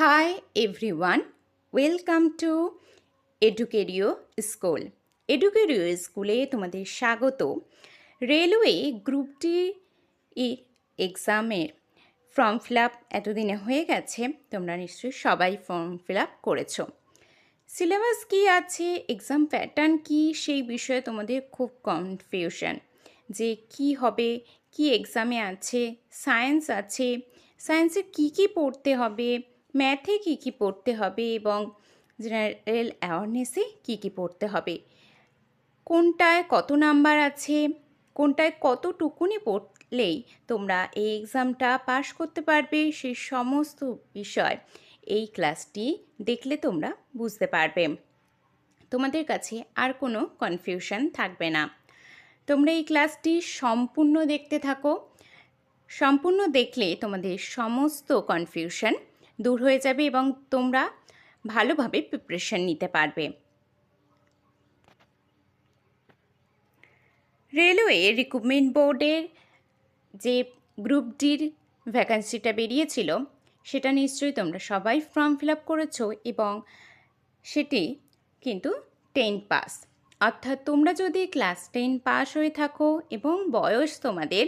Hi everyone, welcome to Educario School. Educario স্কুলে তোমাদের স্বাগত। রেলওয়ে গ্রুপ ডি এর এক্সামের ফর্ম ফিল আপ এতদিনে হয়ে গেছে। তোমরা নিশ্চয়ই সবাই ফর্ম ফিল আপ করেছো। সিলেবাস কী আছে, এক্সাম প্যাটার্ন কী, সেই বিষয়ে তোমাদের খুব কনফিউশন যে কি হবে, কি এক্সামে আছে। সায়েন্স আছে, সায়েন্সে কী কী পড়তে হবে, ম্যাথে কী কী পড়তে হবে এবং জেনারেল অ্যাওয়ারনেসে কী কী পড়তে হবে, কোনটায় কত নাম্বার আছে, কোনটায় কতটুকুনি পড়লেই তোমরা এই এক্সামটা পাশ করতে পারবে, সেই সমস্ত বিষয় এই ক্লাসটি দেখলে তোমরা বুঝতে পারবে। তোমাদের কাছে আর কোনো কনফিউশন থাকবে না। তোমরা এই ক্লাসটি সম্পূর্ণ দেখতে থাকো। সম্পূর্ণ দেখলে তোমাদের সমস্ত কনফিউশন দূর হয়ে যাবে এবং তোমরা ভালোভাবে প্রিপারেশন নিতে পারবে। রেলওয়ে রিক্রুটমেন্ট বোর্ডের যে গ্রুপ ডির ভ্যাকান্সিটা বেরিয়েছিল সেটা নিশ্চয়ই তোমরা সবাই ফর্ম ফিল আপ করেছো এবং সেটি কিন্তু 10 পাস, অর্থাৎ তোমরা যদি ক্লাস 10 পাস হয়ে থাকো এবং বয়স তোমাদের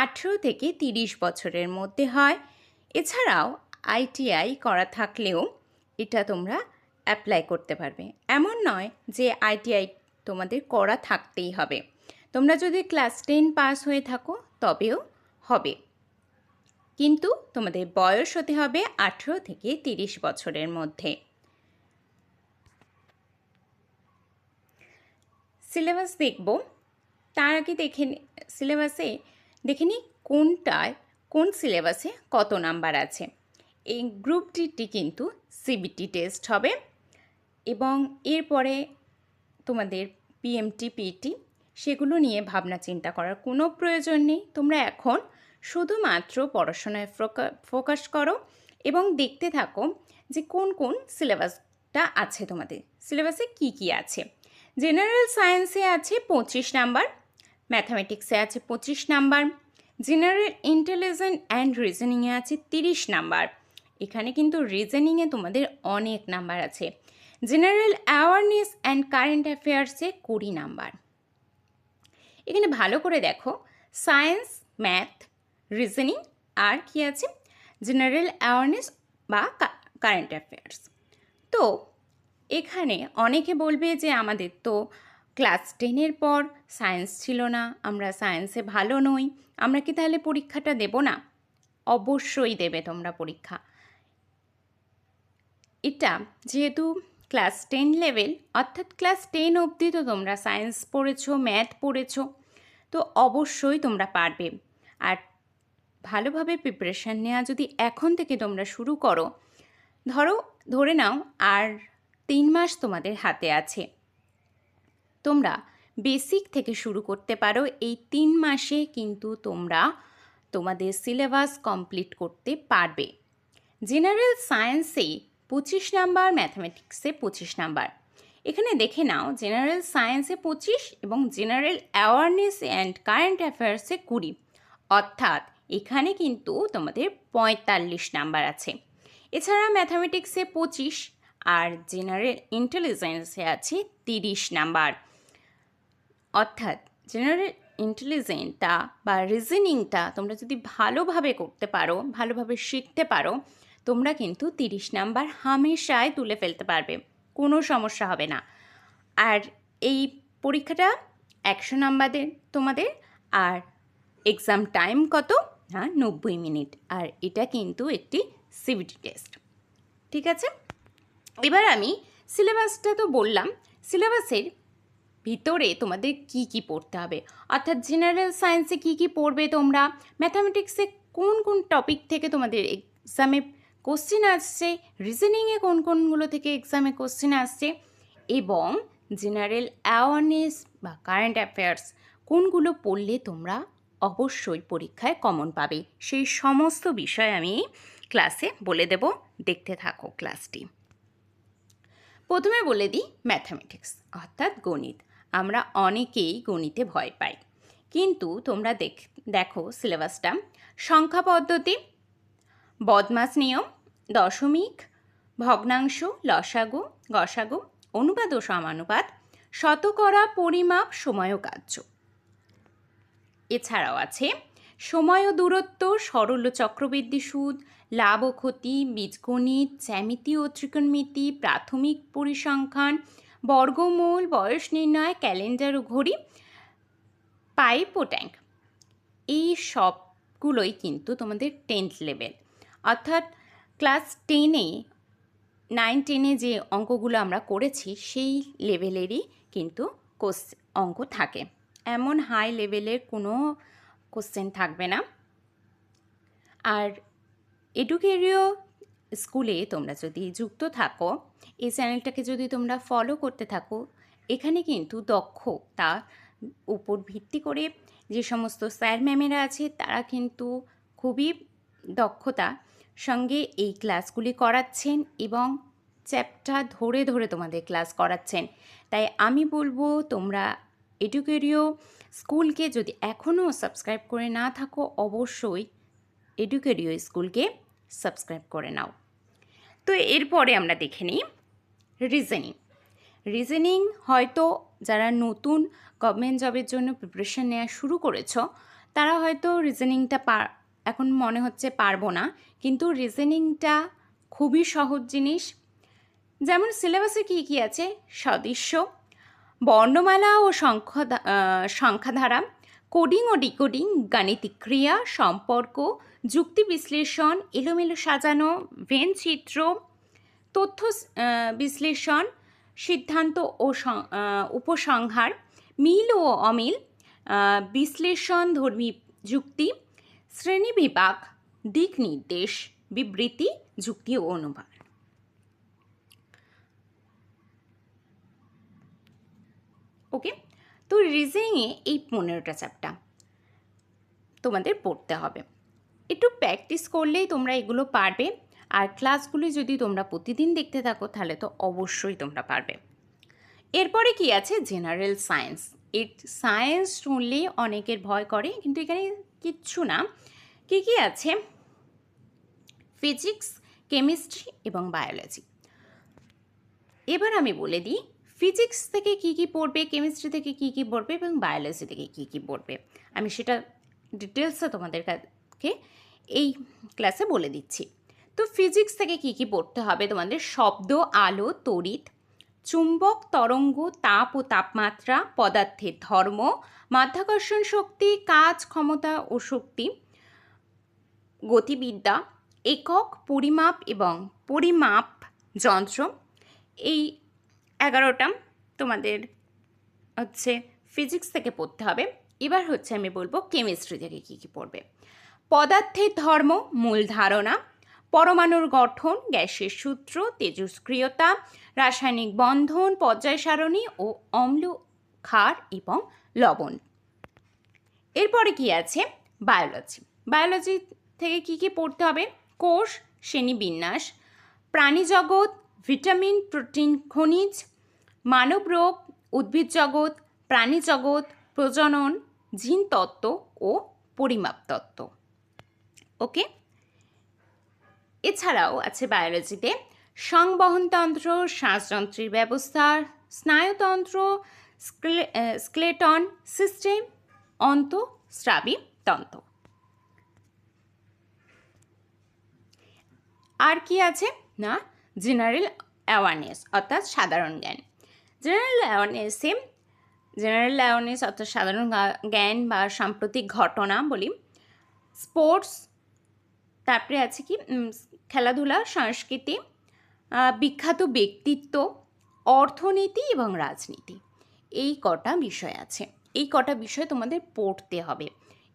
18 থেকে 30 বছরের মধ্যে হয়, এছাড়াও আইটিআই করা থাকলেও এটা তোমরা অ্যাপ্লাই করতে পারবে। এমন নয় যে আইটিআই তোমাদের করা থাকতেই হবে। তোমরা যদি ক্লাস 10 পাস হয়ে থাকো তবেও হবে, কিন্তু তোমাদের বয়স হতে হবে 18 থেকে 30 বছরের মধ্যে। সিলেবাস দেখব, তার আগে সিলেবাসে দেখে নিই কোন সিলেবাসে কত নাম্বার আছে। এই গ্রুপ ডিটি কিন্তু সিবিটি টেস্ট হবে এবং এরপরে তোমাদের পিএমটি পিটি সেগুলো নিয়ে ভাবনা চিন্তা করার কোনো প্রয়োজন নেই। তোমরা এখন শুধুমাত্র পড়াশোনায় ফোকাস করো এবং দেখতে থাকো যে কোন কোন সিলেবাসটা আছে। তোমাদের সিলেবাসে কি কি আছে। জেনারেল সায়েন্সে আছে 25 নাম্বার, ম্যাথামেটিক্সে আছে 25 নাম্বার, জেনারেল ইন্টেলিজেন্স অ্যান্ড রিজনিংয়ে আছে 30 নাম্বার। এখানে কিন্তু রিজনিংয়ে তোমাদের অনেক নাম্বার আছে। জেনারেল অ্যাওয়ারনেস অ্যান্ড কারেন্ট অ্যাফেয়ার্সে 20 নাম্বার। এখানে ভালো করে দেখো, সায়েন্স, ম্যাথ, রিজনিং আর কি আছে, জেনারেল অ্যাওয়ারনেস বা কারেন্ট অ্যাফেয়ার্স। তো এখানে অনেকে বলবে যে আমাদের তো ক্লাস 10-এর পর সায়েন্স ছিল না, আমরা সায়েন্সে ভালো নই, আমরা কি তাহলে পরীক্ষাটা দেব না? অবশ্যই দেবে তোমরা পরীক্ষা। এটা যেহেতু ক্লাস 10 লেভেল, অর্থাৎ ক্লাস 10 অবধি তো তোমরা সায়েন্স পড়েছো, ম্যাথ পড়েছো, তো অবশ্যই তোমরা পারবে। আর ভালোভাবে প্রিপারেশান নেওয়া যদি এখন থেকে তোমরা শুরু করো, ধরে নাও আর 3 মাস তোমাদের হাতে আছে, তোমরা বেসিক থেকে শুরু করতে পারো। এই 3 মাসে কিন্তু তোমরা তোমাদের সিলেবাস কমপ্লিট করতে পারবে। জেনারেল সায়েন্সে 25 নাম্বার, ম্যাথামেটিক্সে 25 নাম্বার। এখানে দেখে নাও, জেনারেল সায়েন্সে 25 এবং জেনারেল অ্যাওয়ারনেস অ্যান্ড কারেন্ট অ্যাফেয়ার্সে 20, অর্থাৎ এখানে কিন্তু তোমাদের 45 নাম্বার আছে। এছাড়া ম্যাথামেটিক্সে 25 আর জেনারেল ইন্টেলিজেন্সে আছে 30 নাম্বার। অর্থাৎ জেনারেল ইন্টেলিজেন্সটা বা রিজনিংটা তোমরা যদি ভালোভাবে করতে পারো, ভালোভাবে শিখতে পারো, তোমরা কিন্তু 30 নাম্বার হামেশাই তুলে ফেলতে পারবে, কোনো সমস্যা হবে না। আর এই পরীক্ষাটা 100 নাম্বারের তোমাদের, আর এক্সাম টাইম কত না 90 মিনিট, আর এটা কিন্তু একটি সিবিটি টেস্ট। ঠিক আছে, এবার আমি সিলেবাসটা তো বললাম, সিলেবাসের ভিতরে তোমাদের কি কি পড়তে হবে, অর্থাৎ জেনারেল সায়েন্সে কি কি পড়বে তোমরা, ম্যাথামেটিক্সে কোন কোন টপিক থেকে তোমাদের এক্সামে কোশ্চেন আসছে, রিজনিংয়ে কোন কোনগুলো থেকে এক্সামে কোশ্চেন আসছে, এবং জেনারেল অ্যাওয়ারনেস বা কারেন্ট অ্যাফেয়ার্স কোনগুলো পড়লে তোমরা অবশ্যই পরীক্ষায় কমন পাবে, সেই সমস্ত বিষয় আমি ক্লাসে বলে দেব। দেখতে থাকো ক্লাসটি। প্রথমে বলে দিই ম্যাথামেটিক্স অর্থাৎ গণিত। আমরা অনেকেই গণিতে ভয় পাই, কিন্তু তোমরা দেখো সিলেবাসটা: সংখ্যা পদ্ধতি, বদমাস নিয়ম, দশমিক, ভগ্নাংশ, লসাগু, গসাগু, অনুপাত ও সমানুপাত, শতকরা, পরিমাপ, সময় ও কার্য। এছাড়াও আছে সময় ও দূরত্ব, সরল ও চক্রবৃদ্ধি সুদ, লাভ ও ক্ষতি, বীজগণিত, জ্যামিতি ও ত্রিকোণমিতি, প্রাথমিক পরিসংখ্যান, বর্গমূল, বয়স নির্ণয়, ক্যালেন্ডার ও ঘড়ি, পাইপ ও ট্যাঙ্ক। এই সবগুলোই কিন্তু তোমাদের 10th লেভেল, অর্থাৎ ক্লাস 9-10-এ যে অঙ্কগুলো আমরা করেছি সেই লেভেলেরই কিন্তু অঙ্ক থাকে, এমন হাই লেভেলের কোনো কোশ্চেন থাকবে না। আর এডুকেরিও স্কুলে তোমরা যদি যুক্ত থাকো, এই চ্যানেলটাকে যদি তোমরা ফলো করতে থাকো, এখানে কিন্তু দক্ষতার উপর ভিত্তি করে যে সমস্ত স্যার ম্যামেরা আছে তারা কিন্তু খুবই দক্ষতার সঙ্গে এই ক্লাসগুলি করাচ্ছেন এবং চ্যাপ্টার ধরে ধরে তোমাদের ক্লাস করাচ্ছেন। তাই আমি বলবো তোমরা এডুকেরিও স্কুলকে যদি এখনও সাবস্ক্রাইব করে না থাকো, অবশ্যই এডুকেরিও স্কুলকে সাবস্ক্রাইব করে নাও। তো এরপরে আমরা দেখে নিই রিজনিং। হয়তো যারা নতুন গভর্নমেন্ট জবের জন্য প্রিপারেশন নেওয়া শুরু করেছো তারা হয়তো রিজনিংটা এখন মনে হচ্ছে পারবো না, কিন্তু রিজনিংটা খুবই সহজ জিনিস। যেমন সিলেবাসে কী কী আছে: সদৃশ্য, বর্ণমালা ও সংখ্যাধারা, কোডিং ও ডিকোডিং, গাণিতিক ক্রিয়া, সম্পর্ক, যুক্তি বিশ্লেষণ, এলোমেলো সাজানো, ভেন চিত্র, তথ্য বিশ্লেষণ, সিদ্ধান্ত ও উপসংহার, মিল ও অমিল, বিশ্লেষণ ধর্মী যুক্তি, শ্রেণীবিভাগ, দিক নির্দেশ, বিবৃতি, যুক্তি ও অনুমান। ওকে, তো রিজনিংয়ে এই 15টা চ্যাপ্টার তোমাদের পড়তে হবে। একটু প্র্যাকটিস করলেই তোমরা এগুলো পারবে, আর ক্লাসগুলি যদি তোমরা প্রতিদিন দেখতে থাকো তাহলে তো অবশ্যই তোমরা পারবে। এরপরে কি আছে? General science. এই সায়েন্স শুনলেই অনেকের ভয় করে, কিন্তু এখানে কিচ্ছু না। কী কী আছে? ফিজিক্স, কেমিস্ট্রি এবং বায়োলজি। এবার আমি বলে দিই ফিজিক্স থেকে কী কী পড়বে, কেমিস্ট্রি থেকে কী কী পড়বে এবং বায়োলজি থেকে কী কী পড়বে। আমি সেটা ডিটেলসে তোমাদের কাছে এই ক্লাসে বলে দিচ্ছি। তো ফিজিক্স থেকে কী কী পড়তে হবে তোমাদের: শব্দ, আলো, তড়িৎ, চুম্বক, তরঙ্গ, তাপ ও তাপমাত্রা, পদার্থের ধর্ম, মাধ্যাকর্ষণ শক্তি, কাজ, ক্ষমতা ও শক্তি, গতিবিদ্যা, একক, পরিমাপ এবং পরিমাপ যন্ত্র। এই 11টা তোমাদের হচ্ছে ফিজিক্স থেকে পড়তে হবে। এবার হচ্ছে আমি বলবো কেমিস্ট্রি থেকে কী কী পড়বে: পদার্থের ধর্ম, মূল ধারণা, পরমাণুর গঠন, গ্যাসের সূত্র, তেজস্ক্রিয়তা, রাসায়নিক বন্ধন, পর্যায় সারণী ও অম্ল, ক্ষার এবং লবণ। এরপরে কি আছে? বায়োলজি থেকে কি কি পড়তে হবে: কোষ, শ্রেণীবিন্যাস, প্রাণীজগৎ, ভিটামিন, প্রোটিন, খনিজ, মানব রোগ, উদ্ভিদ জগৎ, প্রাণী জগৎ, প্রজনন, জিন তত্ত্ব ও পরিমাপ তত্ত্ব। ওকে, এছাড়াও আছে বায়োলজিতে সংবহনতন্ত্র, শ্বাসযন্ত্রের ব্যবস্থা, স্নায়ুতন্ত্র, স্কেলেটন সিস্টেম, অন্তঃস্রাবী তন্ত্র। আর কি আছে না, জেনারেল অ্যাওয়ারনেস অর্থাৎ সাধারণ জ্ঞান। জেনারেল অ্যাওয়ারনেস অর্থাৎ সাধারণ জ্ঞান বা সাম্প্রতিক ঘটনা বলি, স্পোর্টস, তারপরে আছে কি খেলাধুলা, সংস্কৃতি, বিখ্যাত ব্যক্তিত্ব, অর্থনীতি এবং রাজনীতি। এই কটা বিষয় আছে। এই কটা বিষয় তোমাদের পড়তে হবে,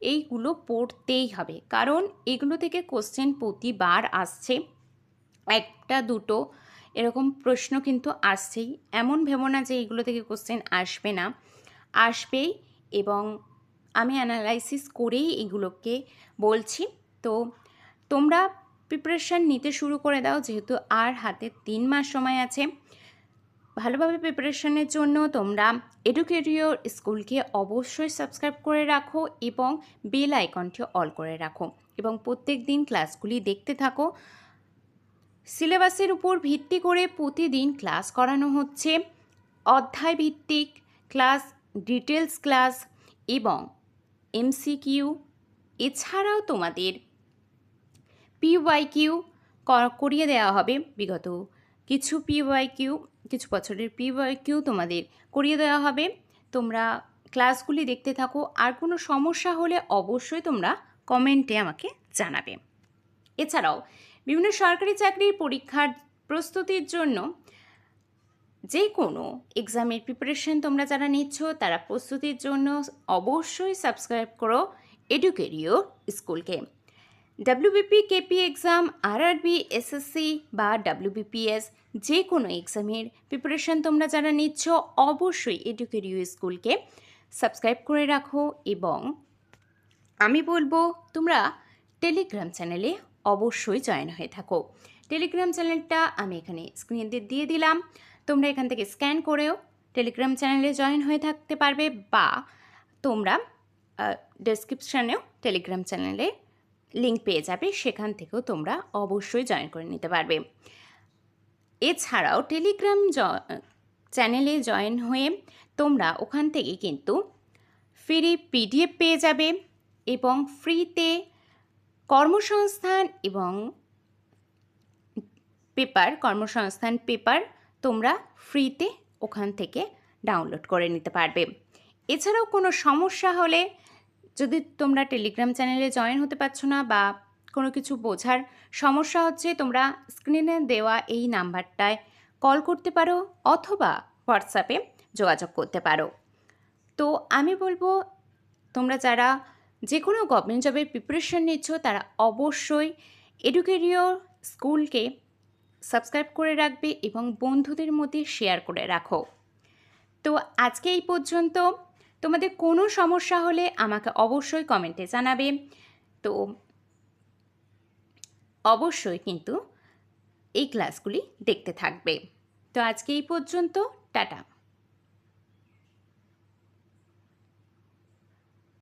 এইগুলো পড়তেই হবে, কারণ এগুলো থেকে কোশ্চেন প্রতিবার আসছে, একটা দুটো এরকম প্রশ্ন কিন্তু আসছেই। এমন ভেবো না যে এইগুলো থেকে কোশ্চেন আসবে না, আসবেই, এবং আমি অ্যানালাইসিস করেই এগুলোকে বলছি। তো তোমরা প্রিপারেশান নিতে শুরু করে দাও, যেহেতু আর হাতে 3 মাস সময় আছে। ভালোভাবে প্রিপারেশনের জন্য তোমরা এডুকেরিও স্কুলকে অবশ্যই সাবস্ক্রাইব করে রাখো এবং বেল আইকনটি অল করে রাখো, এবং প্রত্যেক দিন ক্লাসগুলি দেখতে থাকো। সিলেবাসের উপর ভিত্তি করে প্রতিদিন ক্লাস করানো হচ্ছে। অধ্যায় ভিত্তিক ক্লাস, ডিটেলস ক্লাস এবং এমসিকিউ, এছাড়াও তোমাদের পিওয়াইকিউ করিয়ে দেওয়া হবে। বিগত কিছু পিওয়াইকিউ, কিছু বছরের পিওয়াইকিউ তোমাদের করিয়ে দেওয়া হবে। তোমরা ক্লাসগুলি দেখতে থাকো। আর কোনো সমস্যা হলে অবশ্যই তোমরা কমেন্টে আমাকে জানাবে। এছাড়াও বিভিন্ন সরকারি চাকরির পরীক্ষার প্রস্তুতির জন্য যে কোনো এক্সামের প্রিপারেশন তোমরা যারা নিচ্ছ তারা প্রস্তুতির জন্য অবশ্যই সাবস্ক্রাইব করো এডুকেরিও স্কুলকে। WBP, KP exam, RRB, SSC বা ডাব্লিউবিপিএস যে কোনো এক্সামের প্রিপারেশন তোমরা যারা নিচ্ছ অবশ্যই এডুকেরিও স্কুলকে সাবস্ক্রাইব করে রাখো। এবং আমি বলবো তোমরা টেলিগ্রাম চ্যানেলে অবশ্যই জয়েন হয়ে থাকো। টেলিগ্রাম চ্যানেলটা আমি এখানে স্ক্রিনে দিয়ে দিলাম। তোমরা এখান থেকে স্ক্যান করেও টেলিগ্রাম চ্যানেলে জয়েন হয়ে থাকতে পারবে, বা তোমরা ডেসক্রিপশানেও টেলিগ্রাম চ্যানেলে লিঙ্ক পেয়ে যাবে, সেখান থেকেও তোমরা অবশ্যই জয়েন করে নিতে পারবে। এছাড়াও টেলিগ্রাম চ্যানেলে জয়েন হয়ে তোমরা ওখান থেকে কিন্তু ফ্রি পিডিএফ পেয়ে যাবে এবং ফ্রিতে কর্মসংস্থান এবং কর্মসংস্থান পেপার তোমরা ফ্রিতে ওখান থেকে ডাউনলোড করে নিতে পারবে। এছাড়াও কোনো সমস্যা হলে, যদি তোমরা টেলিগ্রাম চ্যানেলে জয়েন হতে পারছো না বা কোনো কিছু বোঝার সমস্যা হচ্ছে, তোমরা স্ক্রিনে দেওয়া এই নাম্বারটায় কল করতে পারো অথবা হোয়াটসঅ্যাপে যোগাযোগ করতে পারো। তো আমি বলবো তোমরা যারা যে কোনো গভর্নমেন্ট জবের প্রিপারেশন নিচ্ছ তারা অবশ্যই এডুকেরিও স্কুলকে সাবস্ক্রাইব করে রাখবে এবং বন্ধুদের মধ্যে শেয়ার করে রাখো। তো আজকে এই পর্যন্ত। তোমাদের কোনো সমস্যা হলে আমাকে অবশ্যই কমেন্টে জানাবে। তো অবশ্যই কিন্তু এই ক্লাসগুলি দেখতে থাকবে। তো আজকে এই পর্যন্ত, টাটা।